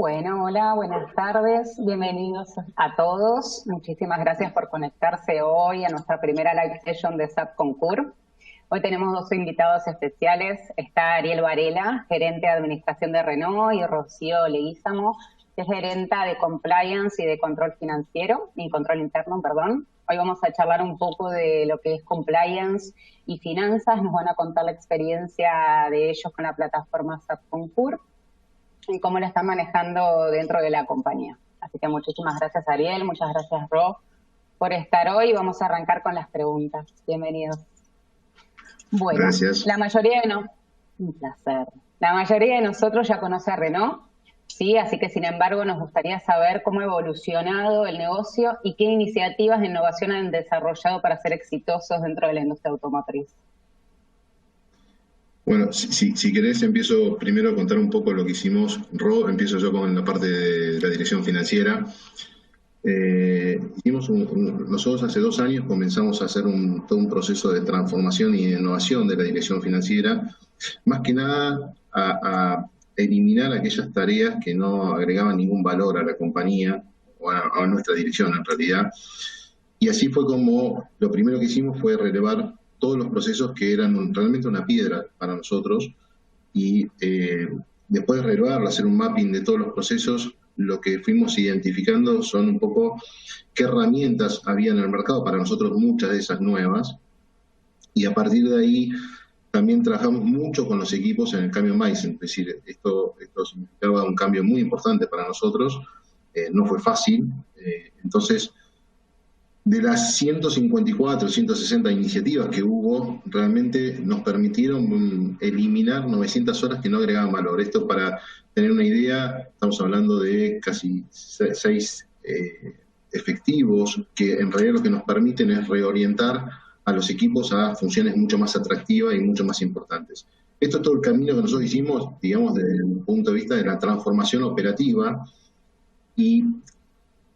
Bueno, hola, buenas tardes, bienvenidos a todos. Muchísimas gracias por conectarse hoy a nuestra primera live session de SAP Concur. Hoy tenemos dos invitados especiales. Está Ariel Varela, gerente de administración de Renault, y Rocío Leguízamo, que es gerenta de compliance y de control financiero, y control interno, perdón. Hoy vamos a charlar un poco de lo que es compliance y finanzas. Nos van a contar la experiencia de ellos con la plataforma SAP Concur y cómo la están manejando dentro de la compañía. Así que muchísimas gracias, Ariel, muchas gracias, Ro, por estar hoy. Vamos a arrancar con las preguntas. Bienvenidos. Bueno, gracias. Un placer. La mayoría de nosotros ya conoce a Renault, ¿sí? Así que, sin embargo, nos gustaría saber cómo ha evolucionado el negocio y qué iniciativas de innovación han desarrollado para ser exitosos dentro de la industria automotriz. Bueno, si querés, empiezo primero a contar un poco lo que hicimos. Empiezo yo con la parte de la dirección financiera. Nosotros hace 2 años comenzamos a hacer todo un proceso de transformación y de innovación de la dirección financiera, más que nada a eliminar aquellas tareas que no agregaban ningún valor a la compañía o a nuestra dirección en realidad. Y así fue como lo primero que hicimos fue relevar todos los procesos que eran realmente una piedra para nosotros y después de relevarlo, hacer un mapping de todos los procesos, lo que fuimos identificando son un poco qué herramientas había en el mercado, para nosotros muchas de esas nuevas, y a partir de ahí también trabajamos mucho con los equipos en el cambio mindset, es decir, esto significaba un cambio muy importante para nosotros, no fue fácil, entonces de las 154, 160 iniciativas que hubo, realmente nos permitieron eliminar 900 horas que no agregaban valor. Esto, para tener una idea, estamos hablando de casi 6 efectivos, que en realidad lo que nos permiten es reorientar a los equipos a funciones mucho más atractivas y mucho más importantes. Esto es todo el camino que nosotros hicimos, digamos, desde el punto de vista de la transformación operativa, y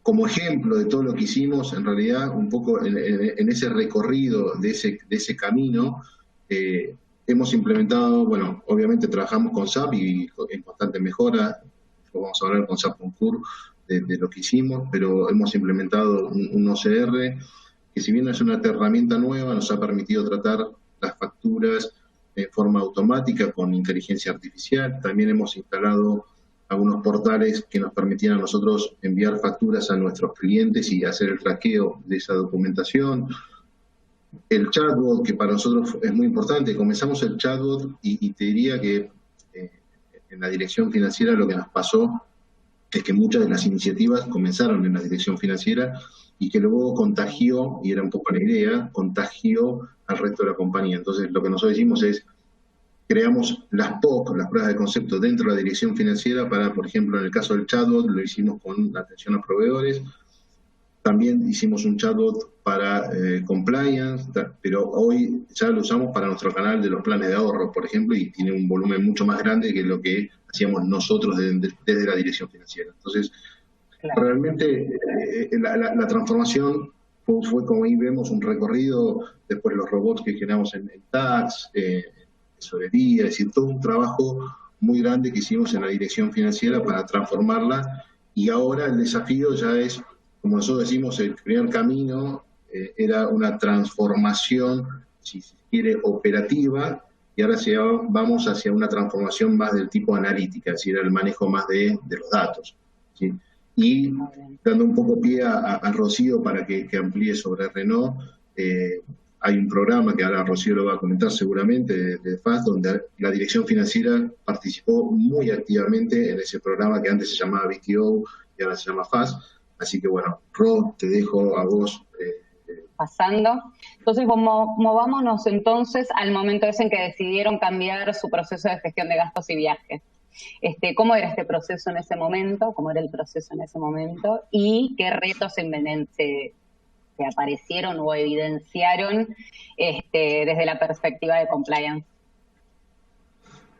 como ejemplo de todo lo que hicimos, en realidad, un poco en ese recorrido de ese camino, hemos implementado, bueno, obviamente trabajamos con SAP y en constante mejora. Vamos a hablar con SAP Concur de lo que hicimos, pero hemos implementado un OCR que, si bien es una herramienta nueva, nos ha permitido tratar las facturas de forma automática con inteligencia artificial. También hemos instalado algunos portales que nos permitían a nosotros enviar facturas a nuestros clientes y hacer el traqueo de esa documentación. El chatbot, que para nosotros es muy importante, comenzamos el chatbot y te diría que en la dirección financiera lo que nos pasó es que muchas de las iniciativas comenzaron en la dirección financiera y que luego contagió, y era un poco la idea, contagió al resto de la compañía. Entonces lo que nosotros hicimos es creamos las POC, las pruebas de concepto, dentro de la dirección financiera para, por ejemplo, en el caso del chatbot, lo hicimos con la atención a proveedores. También hicimos un chatbot para compliance, pero hoy ya lo usamos para nuestro canal de los planes de ahorro, por ejemplo, y tiene un volumen mucho más grande que lo que hacíamos nosotros desde la dirección financiera. Entonces, claro, realmente la transformación fue, como ahí vemos, un recorrido, después los robots que generamos en tax, tesorería, es decir, todo un trabajo muy grande que hicimos en la dirección financiera para transformarla, y ahora el desafío ya es, como nosotros decimos, el primer camino era una transformación, si se quiere, operativa, y ahora vamos hacia una transformación más del tipo analítica, es decir, el manejo más de los datos, ¿sí? Y dando un poco pie a Rocío para que amplíe sobre Renault, hay un programa que ahora Rocío lo va a comentar seguramente, de FAS, donde la dirección financiera participó muy activamente en ese programa que antes se llamaba BTO y ahora se llama FAS. Así que bueno, Ro, te dejo a vos. Pasando. Entonces, movámonos entonces al momento ese en que decidieron cambiar su proceso de gestión de gastos y viajes. ¿Cómo era este proceso en ese momento? ¿Cómo era el proceso en ese momento? ¿Y qué retos se aparecieron o evidenciaron desde la perspectiva de compliance?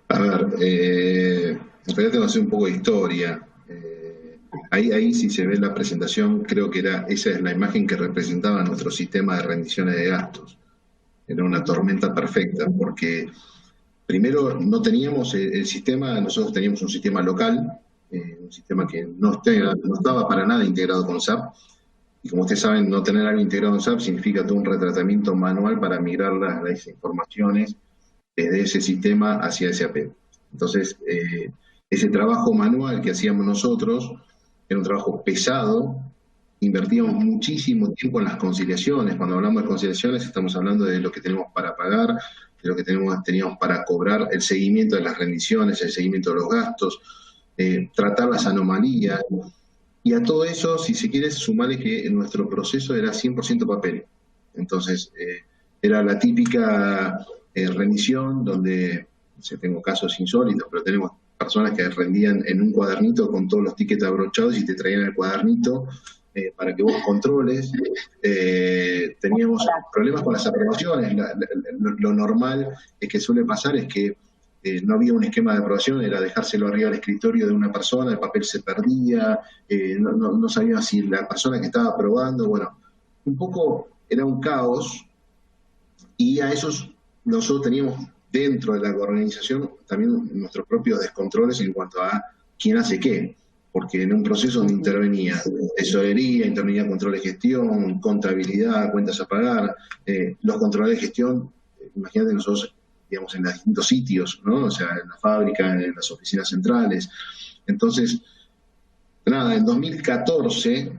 A ver, en realidad tengo que hacer un poco de historia. Ahí si se ve la presentación, creo que esa es la imagen que representaba nuestro sistema de rendiciones de gastos. Era una tormenta perfecta, porque primero no teníamos el sistema, nosotros teníamos un sistema local, un sistema que no estaba para nada integrado con SAP. Y como ustedes saben, no tener algo integrado en SAP significa todo un retratamiento manual para migrar las informaciones desde ese sistema hacia SAP. Entonces, ese trabajo manual que hacíamos nosotros era un trabajo pesado, invertíamos muchísimo tiempo en las conciliaciones. Cuando hablamos de conciliaciones estamos hablando de lo que tenemos para pagar, de lo que teníamos para cobrar, el seguimiento de las rendiciones, el seguimiento de los gastos, tratar las anomalías. Y a todo eso, si se quiere, sumarle que nuestro proceso era 100% papel. Entonces, era la típica rendición donde, no sé, tengo casos insólitos, pero tenemos personas que rendían en un cuadernito con todos los tickets abrochados y te traían el cuadernito para que vos controles. Teníamos problemas con las aprobaciones. Lo normal es que suele pasar es que no había un esquema de aprobación, era dejárselo arriba del escritorio de una persona, el papel se perdía, no sabía si la persona que estaba aprobando, bueno, un poco era un caos, y a esos nosotros teníamos dentro de la organización también nuestros propios descontroles en cuanto a quién hace qué, porque en un proceso donde intervenía tesorería, intervenía control de gestión, contabilidad, cuentas a pagar, los controles de gestión, imagínate nosotros, digamos, en los distintos sitios, ¿no? O sea, en la fábrica, en las oficinas centrales. Entonces, nada, en 2014,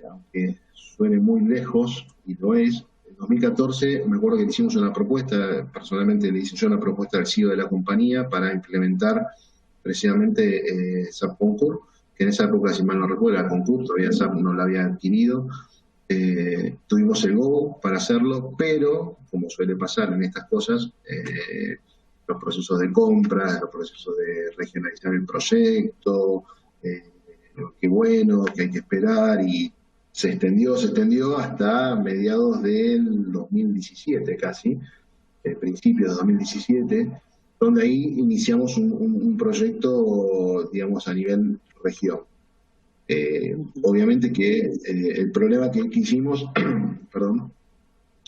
aunque suene muy lejos, y lo es, en 2014 me acuerdo que le hicimos una propuesta, personalmente le hice yo una propuesta al CEO de la compañía para implementar precisamente SAP Concur, que en esa época, si mal no recuerdo, Concur, todavía SAP no la había adquirido. Tuvimos el go para hacerlo, pero, como suele pasar en estas cosas, los procesos de compra, los procesos de regionalizar el proyecto, qué bueno, que hay que esperar, y se extendió hasta mediados del 2017 casi, principios de 2017, donde ahí iniciamos un proyecto, digamos, a nivel región. Obviamente que el problema que hicimos perdón,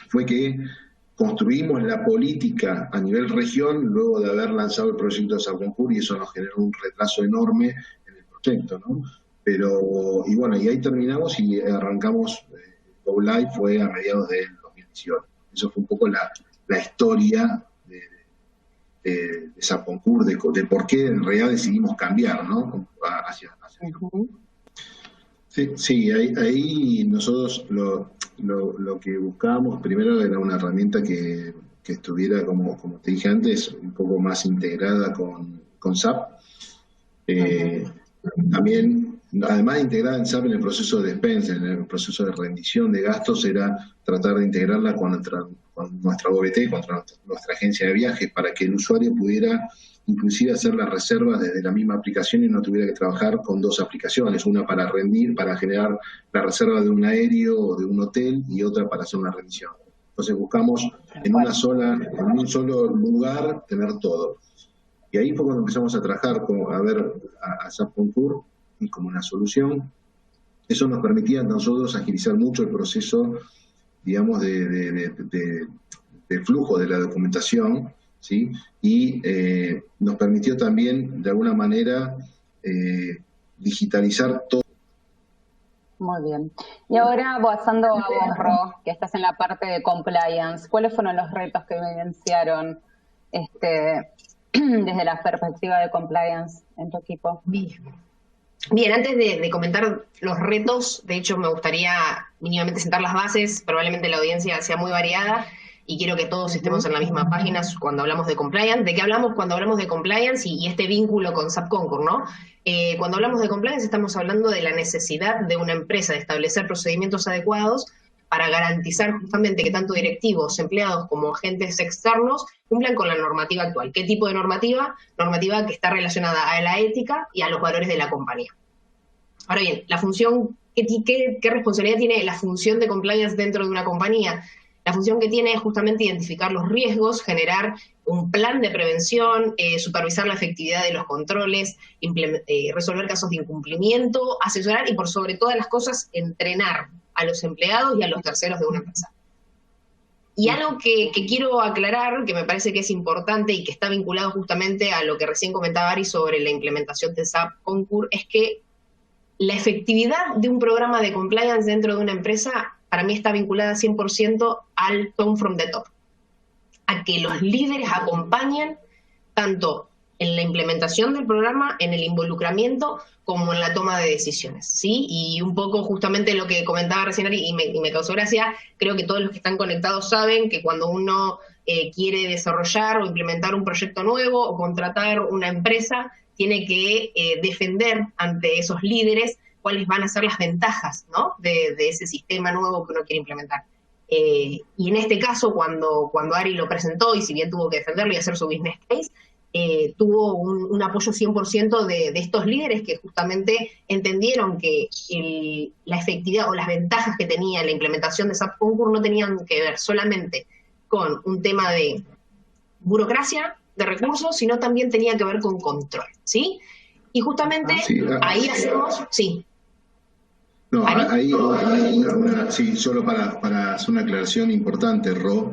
fue que construimos la política a nivel región luego de haber lanzado el proyecto de SAP Concur, y eso nos generó un retraso enorme en el proyecto, ¿no? Pero, y bueno, y ahí terminamos y arrancamos, Go Live fue a mediados del 2018. Eso fue un poco la historia de SAP Concur, de por qué en realidad decidimos cambiar, ¿no? Hacia Sí, ahí nosotros lo que buscábamos primero era una herramienta que estuviera, como te dije antes, un poco más integrada con SAP. También, además de integrada en SAP en el proceso de expense, en el proceso de rendición de gastos, era tratar de integrarla con nuestra OBT, con nuestra agencia de viajes, para que el usuario pudiera inclusive hacer la reserva desde la misma aplicación y no tuviera que trabajar con dos aplicaciones, una para rendir, para generar la reserva de un aéreo o de un hotel, y otra para hacer una rendición. Entonces buscamos en un solo lugar tener todo. Y ahí fue cuando empezamos a trabajar a SAP Concur y como una solución. Eso nos permitía a nosotros agilizar mucho el proceso, digamos, de flujo de la documentación, ¿sí? Y nos permitió también, de alguna manera, digitalizar todo. Muy bien. Y ahora, pasando a vos, Ro, que estás en la parte de compliance, ¿cuáles fueron los retos que evidenciaron desde la perspectiva de compliance en tu equipo? Bien, antes de comentar los retos, de hecho me gustaría mínimamente sentar las bases. Probablemente la audiencia sea muy variada y quiero que todos estemos en la misma página cuando hablamos de compliance. ¿De qué hablamos cuando hablamos de compliance y este vínculo con SAP Concur, ¿no? Cuando hablamos de compliance estamos hablando de la necesidad de una empresa de establecer procedimientos adecuados para garantizar justamente que tanto directivos, empleados como agentes externos cumplan con la normativa actual. ¿Qué tipo de normativa? Normativa que está relacionada a la ética y a los valores de la compañía. Ahora bien, la función, ¿qué responsabilidad tiene la función de compliance dentro de una compañía? La función que tiene es justamente identificar los riesgos, generar un plan de prevención, supervisar la efectividad de los controles, resolver casos de incumplimiento, asesorar y, por sobre todas las cosas, entrenar a los empleados y a los terceros de una empresa. Y algo que quiero aclarar, que me parece que es importante y que está vinculado justamente a lo que recién comentaba Ari sobre la implementación de SAP Concur, es que la efectividad de un programa de compliance dentro de una empresa, para mí está vinculada 100% al tone from the top, a que los líderes acompañen tanto en la implementación del programa, en el involucramiento, como en la toma de decisiones, ¿sí? Y un poco justamente lo que comentaba recién Ari, y me causó gracia, creo que todos los que están conectados saben que cuando uno quiere desarrollar o implementar un proyecto nuevo o contratar una empresa, tiene que defender ante esos líderes cuáles van a ser las ventajas, ¿no?, de ese sistema nuevo que uno quiere implementar. Y en este caso, cuando Ari lo presentó, y si bien tuvo que defenderlo y hacer su business case, tuvo un apoyo 100% de estos líderes que justamente entendieron que la efectividad o las ventajas que tenía la implementación de SAP Concur no tenían que ver solamente con un tema de burocracia, de recursos, sino también tenía que ver con control, ¿sí? Y justamente ahí hacemos, sí. No, ahí sí, solo para hacer una aclaración importante, Ro.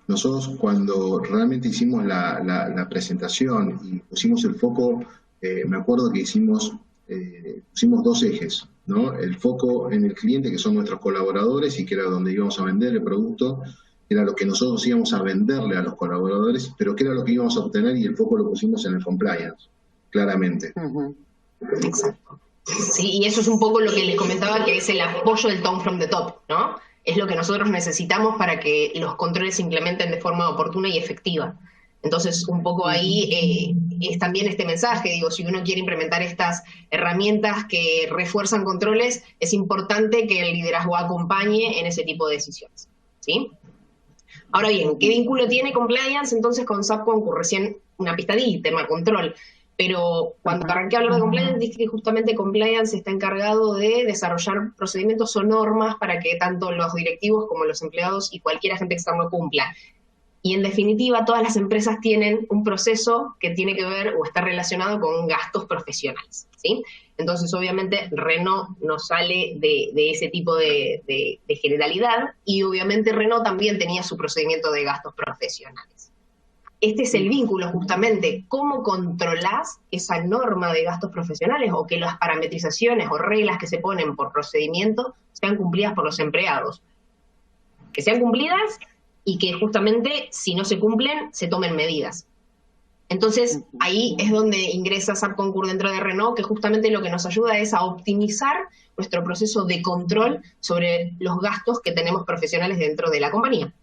Nosotros cuando realmente hicimos la presentación y pusimos el foco, me acuerdo que pusimos dos ejes, ¿no? El foco en el cliente, que son nuestros colaboradores, y que era donde íbamos a vender el producto, era lo que nosotros íbamos a venderle a los colaboradores, pero que era lo que íbamos a obtener, y el foco lo pusimos en el compliance, claramente. Exacto. Sí, y eso es un poco lo que les comentaba, que es el apoyo del tone from the top, ¿no? Es lo que nosotros necesitamos para que los controles se implementen de forma oportuna y efectiva. Entonces, un poco ahí es también este mensaje, digo, si uno quiere implementar estas herramientas que refuerzan controles, es importante que el liderazgo acompañe en ese tipo de decisiones, ¿sí? Ahora bien, ¿qué vínculo tiene compliance entonces con SAP Concur? Recién una pista di, tema control. Pero cuando arranqué a hablar de compliance, dije que justamente compliance está encargado de desarrollar procedimientos o normas para que tanto los directivos como los empleados y cualquier agente externo cumpla. Y en definitiva, todas las empresas tienen un proceso que tiene que ver o está relacionado con gastos profesionales, ¿sí? Entonces, obviamente, Renault no sale de ese tipo de generalidad, y obviamente Renault también tenía su procedimiento de gastos profesionales. Este es el vínculo, justamente, cómo controlás esa norma de gastos profesionales o que las parametrizaciones o reglas que se ponen por procedimiento sean cumplidas por los empleados. Que sean cumplidas y que justamente, si no se cumplen, se tomen medidas. Entonces, ahí es donde ingresa SAP Concur dentro de Renault, que justamente lo que nos ayuda es a optimizar nuestro proceso de control sobre los gastos que tenemos profesionales dentro de la compañía.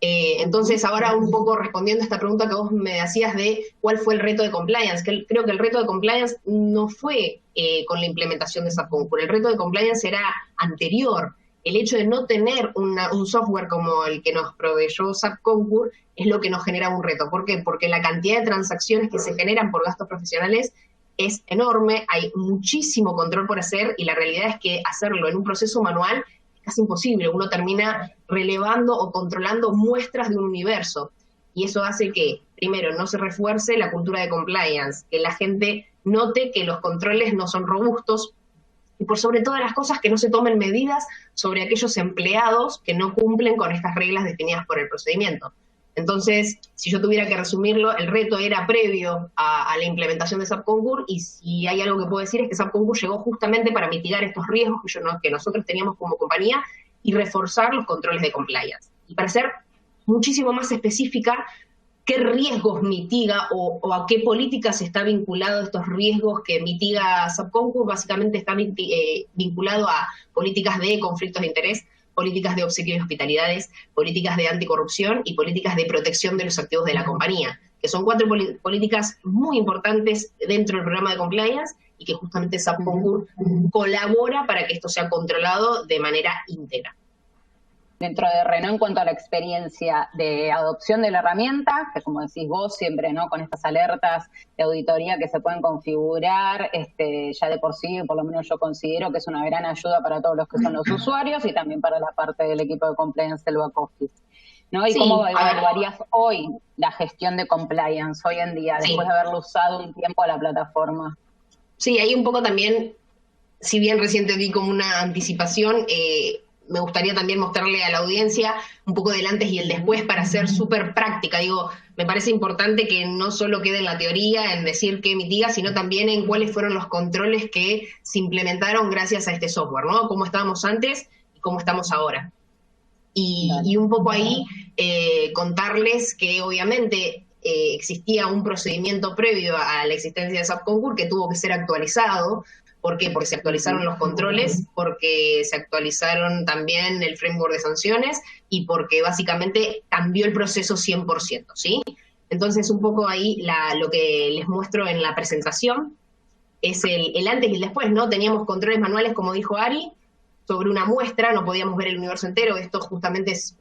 Entonces, ahora un poco respondiendo a esta pregunta que vos me hacías de cuál fue el reto de compliance, que creo que el reto de compliance no fue con la implementación de SAP Concur, el reto de compliance era anterior. El hecho de no tener un software como el que nos proveyó SAP Concur es lo que nos genera un reto. ¿Por qué? Porque la cantidad de transacciones que se generan por gastos profesionales es enorme, hay muchísimo control por hacer, y la realidad es que hacerlo en un proceso manual casi imposible. Uno termina relevando o controlando muestras de un universo, y eso hace que, primero, no se refuerce la cultura de compliance, que la gente note que los controles no son robustos, y por sobre todas las cosas que no se tomen medidas sobre aquellos empleados que no cumplen con estas reglas definidas por el procedimiento. Entonces, si yo tuviera que resumirlo, el reto era previo a la implementación de SAP Concur, y si hay algo que puedo decir es que SAP Concur llegó justamente para mitigar estos riesgos que nosotros teníamos como compañía y reforzar los controles de compliance. Y para ser muchísimo más específica, ¿qué riesgos mitiga o a qué políticas está vinculado estos riesgos que mitiga SAP Concur? Básicamente está vinculado a políticas de conflictos de interés, políticas de obsequio y hospitalidades, políticas de anticorrupción y políticas de protección de los activos de la compañía, que son 4 políticas muy importantes dentro del programa de compliance y que justamente SAP Concur colabora para que esto sea controlado de manera íntegra. Dentro de Renault, en cuanto a la experiencia de adopción de la herramienta, que como decís vos siempre, ¿no?, con estas alertas de auditoría que se pueden configurar, ya de por sí, por lo menos yo considero que es una gran ayuda para todos los que son los usuarios y también para la parte del equipo de compliance del back office, ¿no? ¿Y sí, cómo evaluarías hoy la gestión de compliance hoy en día, después de haberlo usado un tiempo a la plataforma? Sí, ahí un poco también, si bien recién te di como una anticipación, me gustaría también mostrarle a la audiencia un poco del antes y el después para ser súper práctica. Digo, me parece importante que no solo quede en la teoría, en decir qué mitiga, sino también en cuáles fueron los controles que se implementaron gracias a este software, ¿no? Cómo estábamos antes y cómo estamos ahora. Y un poco ahí contarles que obviamente existía un procedimiento previo a la existencia de SAP Concur que tuvo que ser actualizado. ¿Por qué? Porque se actualizaron los controles, porque se actualizaron también el framework de sanciones y porque básicamente cambió el proceso 100%, ¿sí? Entonces, un poco ahí lo que les muestro en la presentación es el antes y el después, ¿no? Teníamos controles manuales, como dijo Ari, sobre una muestra, no podíamos ver el universo entero. Esto justamente es,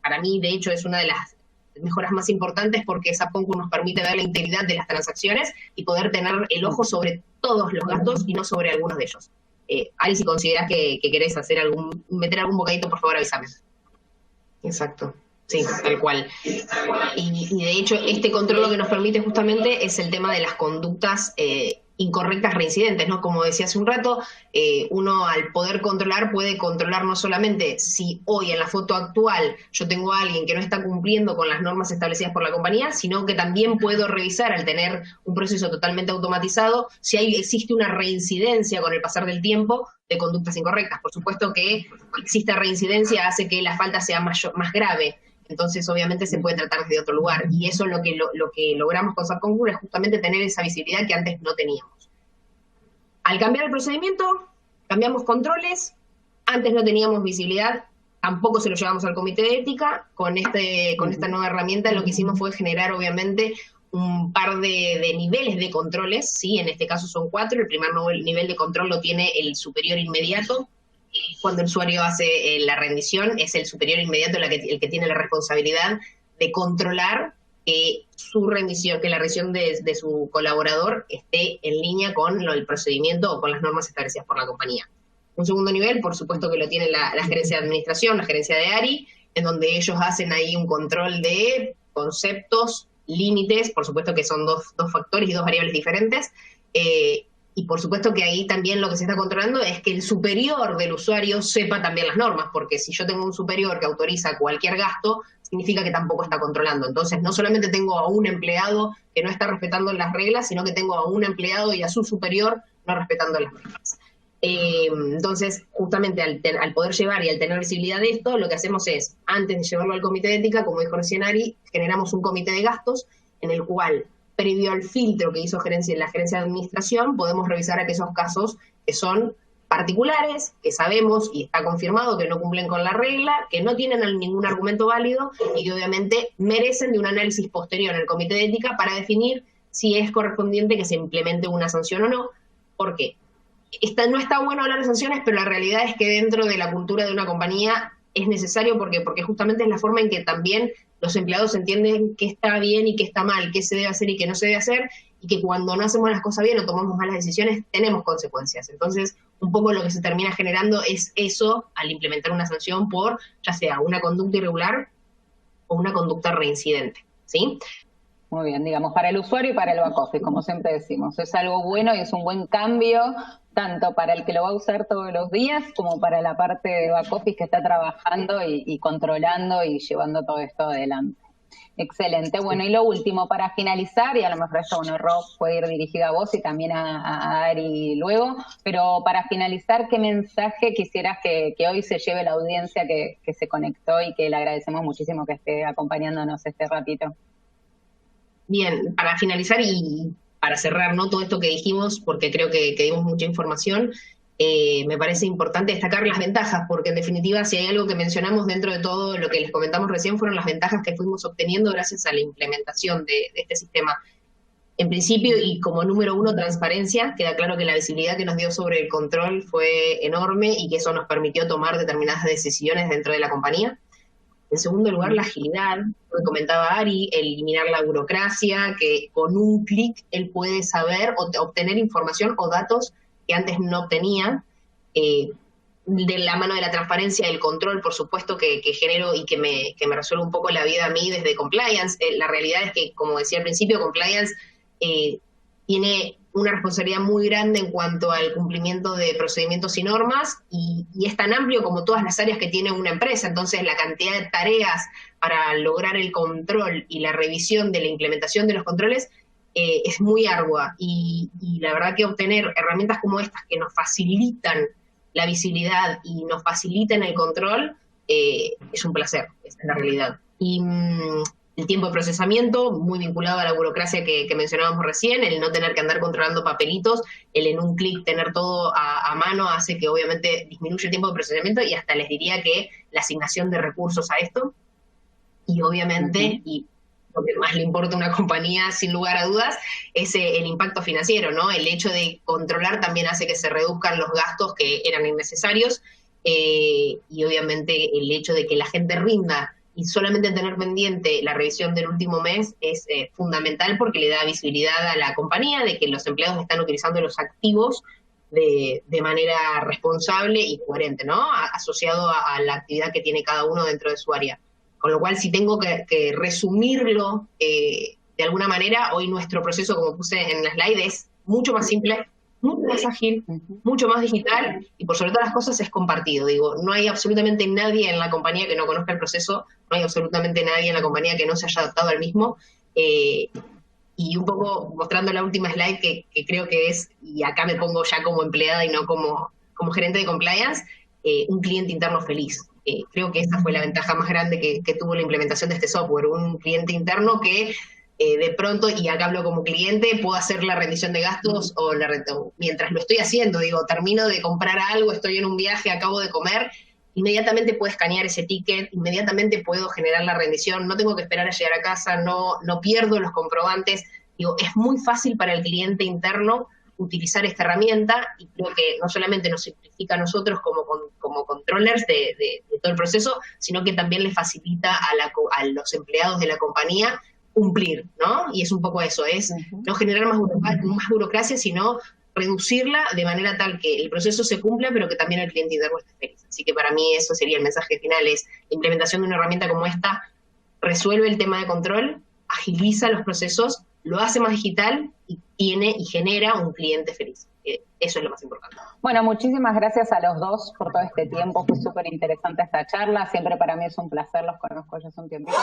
para mí, de hecho, es una de las mejoras más importantes porque SAP Concur nos permite ver la integridad de las transacciones y poder tener el ojo sobre todos los gastos y no sobre algunos de ellos. Ari, si consideras que querés meter algún bocadito, por favor avísame. Exacto. Sí, tal cual. Y de hecho, este control lo que nos permite justamente es el tema de las conductas incorrectas reincidentes, ¿no? Como decía hace un rato, uno al poder controlar puede controlar no solamente si hoy en la foto actual yo tengo a alguien que no está cumpliendo con las normas establecidas por la compañía, sino que también puedo revisar, al tener un proceso totalmente automatizado, si existe una reincidencia con el pasar del tiempo de conductas incorrectas. Por supuesto que exista reincidencia hace que la falta sea más grave. Entonces, obviamente, se puede tratar desde otro lugar. Y eso es lo que logramos con SAP Concur, es justamente tener esa visibilidad que antes no teníamos. Al cambiar el procedimiento, cambiamos controles. Antes no teníamos visibilidad, tampoco se lo llevamos al comité de ética. Con esta nueva herramienta lo que hicimos fue generar, obviamente, un par de niveles de controles, ¿sí? En este caso son 4. El primer nivel de control lo tiene el superior inmediato. Cuando el usuario hace la rendición, es el superior inmediato el que tiene la responsabilidad de controlar que su rendición, que la rendición de su colaborador esté en línea con el procedimiento o con las normas establecidas por la compañía. Un segundo nivel, por supuesto que lo tiene la gerencia de administración, la gerencia de ARI, en donde ellos hacen ahí un control de conceptos, límites, por supuesto que son dos factores y dos variables diferentes, y por supuesto que ahí también lo que se está controlando es que el superior del usuario sepa también las normas, porque si yo tengo un superior que autoriza cualquier gasto, significa que tampoco está controlando. Entonces, no solamente tengo a un empleado que no está respetando las reglas, sino que tengo a un empleado y a su superior no respetando las reglas. Entonces, justamente al poder llevar y al tener visibilidad de esto, lo que hacemos es, antes de llevarlo al comité de ética, como dijo recién Ari, generamos un comité de gastos en el cual, previo al filtro que hizo la gerencia de administración, podemos revisar aquellos casos que son particulares, que sabemos y está confirmado que no cumplen con la regla, que no tienen ningún argumento válido y que obviamente merecen de un análisis posterior en el comité de ética para definir si es correspondiente que se implemente una sanción o no. ¿Por qué? No está bueno hablar de sanciones, pero la realidad es que dentro de la cultura de una compañía es necesario porque justamente es la forma en que también los empleados entienden qué está bien y qué está mal, qué se debe hacer y qué no se debe hacer, y que cuando no hacemos las cosas bien o tomamos malas decisiones, tenemos consecuencias. Entonces, un poco lo que se termina generando es eso al implementar una sanción por, ya sea una conducta irregular o una conducta reincidente, ¿sí? Muy bien, digamos, para el usuario y para el back office, como siempre decimos. Es algo bueno y es un buen cambio, tanto para el que lo va a usar todos los días, como para la parte de back office que está trabajando y controlando y llevando todo esto adelante. Excelente. Bueno, y lo último, para finalizar, y a lo mejor esto, bueno, Rob puede ir dirigido a vos y también a Ari luego, pero para finalizar, ¿qué mensaje quisieras que hoy se lleve la audiencia que se conectó y que le agradecemos muchísimo que esté acompañándonos este ratito? Bien, para finalizar y para cerrar, ¿no?, todo esto que dijimos, porque creo que dimos mucha información, me parece importante destacar las ventajas, porque en definitiva, si hay algo que mencionamos dentro de todo lo que les comentamos recién, fueron las ventajas que fuimos obteniendo gracias a la implementación de este sistema. En principio, y como número 1, transparencia. Queda claro que la visibilidad que nos dio sobre el control fue enorme y que eso nos permitió tomar determinadas decisiones dentro de la compañía. En segundo lugar, la agilidad, lo que comentaba Ari, eliminar la burocracia, que con un clic él puede saber o obtener información o datos que antes no obtenía. De la mano de la transparencia, el control, por supuesto, que genero y que me resuelve un poco la vida a mí desde compliance. La realidad es que, como decía al principio, compliance tiene una responsabilidad muy grande en cuanto al cumplimiento de procedimientos y normas, y es tan amplio como todas las áreas que tiene una empresa. Entonces la cantidad de tareas para lograr el control y la revisión de la implementación de los controles es muy ardua, y la verdad que obtener herramientas como estas que nos facilitan la visibilidad y nos facilitan el control es un placer, esa es la realidad. Y el tiempo de procesamiento, muy vinculado a la burocracia que mencionábamos recién, el no tener que andar controlando papelitos, el en un clic tener todo a mano hace que obviamente disminuya el tiempo de procesamiento, y hasta les diría que la asignación de recursos a esto, y obviamente, y lo que más le importa a una compañía, sin lugar a dudas, es el impacto financiero, ¿no? El hecho de controlar también hace que se reduzcan los gastos que eran innecesarios, y obviamente el hecho de que la gente rinda y solamente tener pendiente la revisión del último mes es fundamental, porque le da visibilidad a la compañía de que los empleados están utilizando los activos de manera responsable y coherente, ¿no? Asociado a la actividad que tiene cada uno dentro de su área. Con lo cual, si tengo que resumirlo de alguna manera, hoy nuestro proceso, como puse en la slide, es mucho más simple, mucho más ágil, mucho más digital, y por sobre todas las cosas es compartido. Digo, no hay absolutamente nadie en la compañía que no conozca el proceso, no hay absolutamente nadie en la compañía que no se haya adaptado al mismo. Y un poco mostrando la última slide, que creo que es, y acá me pongo ya como empleada y no como gerente de compliance, un cliente interno feliz. Creo que esa fue la ventaja más grande que tuvo la implementación de este software, un cliente interno que de pronto, y acá hablo como cliente, puedo hacer la rendición de gastos o mientras lo estoy haciendo, digo, termino de comprar algo, estoy en un viaje, acabo de comer, inmediatamente puedo escanear ese ticket, inmediatamente puedo generar la rendición, no tengo que esperar a llegar a casa, no pierdo los comprobantes. Digo, es muy fácil para el cliente interno utilizar esta herramienta, y creo que no solamente nos simplifica a nosotros como controllers de todo el proceso, sino que también le facilita a los empleados de la compañía cumplir, ¿no? Y es un poco eso, es no generar más burocracia, sino reducirla de manera tal que el proceso se cumpla, pero que también el cliente interno esté feliz. Así que para mí eso sería el mensaje final, es la implementación de una herramienta como esta resuelve el tema de control, agiliza los procesos, lo hace más digital y genera un cliente feliz. Eso es lo más importante. Bueno, muchísimas gracias a los dos por todo este tiempo. Fue súper interesante esta charla. Siempre para mí es un placer, los conozco ya hace un tiempito.